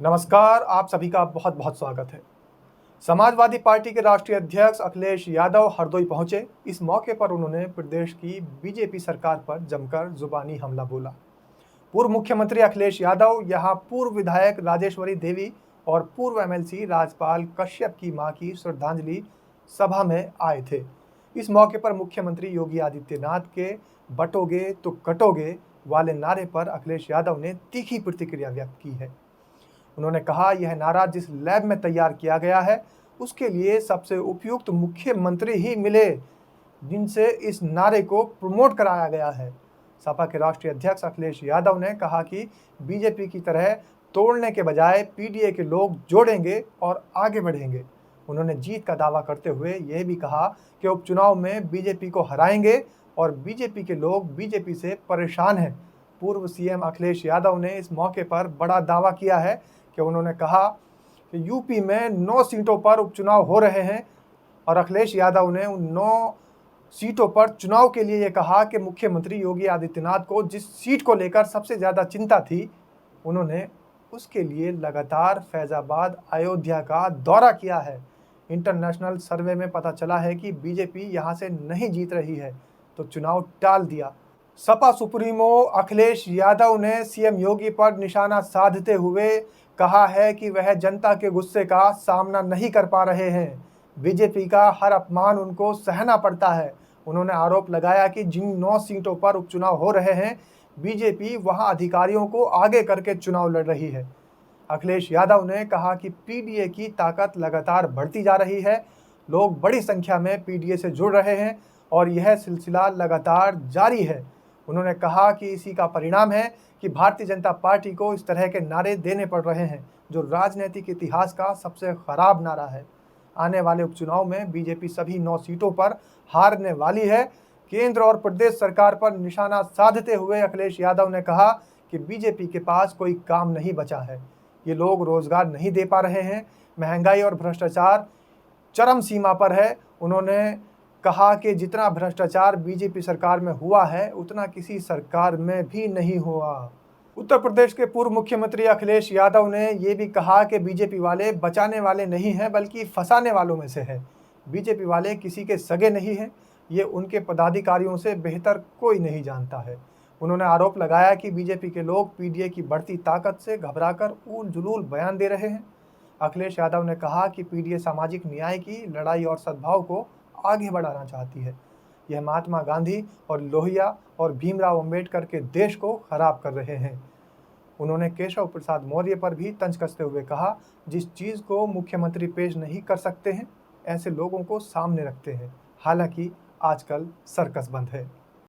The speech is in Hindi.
नमस्कार, आप सभी का बहुत बहुत स्वागत है। समाजवादी पार्टी के राष्ट्रीय अध्यक्ष अखिलेश यादव हरदोई पहुंचे। इस मौके पर उन्होंने प्रदेश की बीजेपी सरकार पर जमकर जुबानी हमला बोला। पूर्व मुख्यमंत्री अखिलेश यादव यहां पूर्व विधायक राजेश्वरी देवी और पूर्व एमएलसी राजपाल कश्यप की मां की श्रद्धांजलि सभा में आए थे। इस मौके पर मुख्यमंत्री योगी आदित्यनाथ के बटोगे तो कटोगे वाले नारे पर अखिलेश यादव ने तीखी प्रतिक्रिया व्यक्त की है। उन्होंने कहा, यह नारा जिस लैब में तैयार किया गया है उसके लिए सबसे उपयुक्त मुख्यमंत्री ही मिले जिनसे इस नारे को प्रमोट कराया गया है। सपा के राष्ट्रीय अध्यक्ष अखिलेश यादव ने कहा कि बीजेपी की तरह तोड़ने के बजाय पीडीए के लोग जोड़ेंगे और आगे बढ़ेंगे। उन्होंने जीत का दावा करते हुए यह भी कहा कि उपचुनाव में बीजेपी को हराएंगे और बीजेपी के लोग बीजेपी से परेशान हैं। पूर्व सीएम अखिलेश यादव ने इस मौके पर बड़ा दावा किया है कि उन्होंने कहा कि यूपी में 9 सीटों पर उपचुनाव हो रहे हैं और अखिलेश यादव ने उन 9 सीटों पर चुनाव के लिए ये कहा कि मुख्यमंत्री योगी आदित्यनाथ को जिस सीट को लेकर सबसे ज़्यादा चिंता थी, उन्होंने उसके लिए लगातार फैज़ाबाद, अयोध्या का दौरा किया है। इंटरनेशनल सर्वे में पता चला है कि बीजेपी यहाँ से नहीं जीत रही है, तो चुनाव टाल दिया। सपा सुप्रीमो अखिलेश यादव ने सीएम योगी पर निशाना साधते हुए कहा है कि वह जनता के गुस्से का सामना नहीं कर पा रहे हैं। बीजेपी का हर अपमान उनको सहना पड़ता है। उन्होंने आरोप लगाया कि जिन 9 सीटों पर उपचुनाव हो रहे हैं, बीजेपी वहां अधिकारियों को आगे करके चुनाव लड़ रही है। अखिलेश यादव ने कहा कि पीडीए की ताकत लगातार बढ़ती जा रही है। लोग बड़ी संख्या में पीडीए से जुड़ रहे हैं और यह सिलसिला लगातार जारी है। उन्होंने कहा कि इसी का परिणाम है कि भारतीय जनता पार्टी को इस तरह के नारे देने पड़ रहे हैं, जो राजनीतिक इतिहास का सबसे खराब नारा है। आने वाले उपचुनाव में बीजेपी सभी 9 सीटों पर हारने वाली है। केंद्र और प्रदेश सरकार पर निशाना साधते हुए अखिलेश यादव ने कहा कि बीजेपी के पास कोई काम नहीं बचा है। ये लोग रोजगार नहीं दे पा रहे हैं। महंगाई और भ्रष्टाचार चरम सीमा पर है। उन्होंने कहा कि जितना भ्रष्टाचार बीजेपी सरकार में हुआ है, उतना किसी सरकार में भी नहीं हुआ। उत्तर प्रदेश के पूर्व मुख्यमंत्री अखिलेश यादव ने यह भी कहा कि बीजेपी वाले बचाने वाले नहीं हैं, बल्कि फंसाने वालों में से है। बीजेपी वाले किसी के सगे नहीं हैं, ये उनके पदाधिकारियों से बेहतर कोई नहीं जानता है। उन्होंने आरोप लगाया कि बीजेपी के लोग पीडीए की बढ़ती ताकत से घबराकर ऊल जुलूल बयान दे रहे हैं। अखिलेश यादव ने कहा कि पीडीए सामाजिक न्याय की लड़ाई और सद्भाव को आगे बढ़ाना चाहती है। यह महात्मा गांधी और लोहिया और भीमराव अंबेडकर के देश को खराब कर रहे हैं। उन्होंने केशव प्रसाद मौर्य पर भी तंज कसते हुए कहा, जिस चीज़ को मुख्यमंत्री पेश नहीं कर सकते हैं, ऐसे लोगों को सामने रखते हैं। हालांकि आजकल सर्कस बंद है।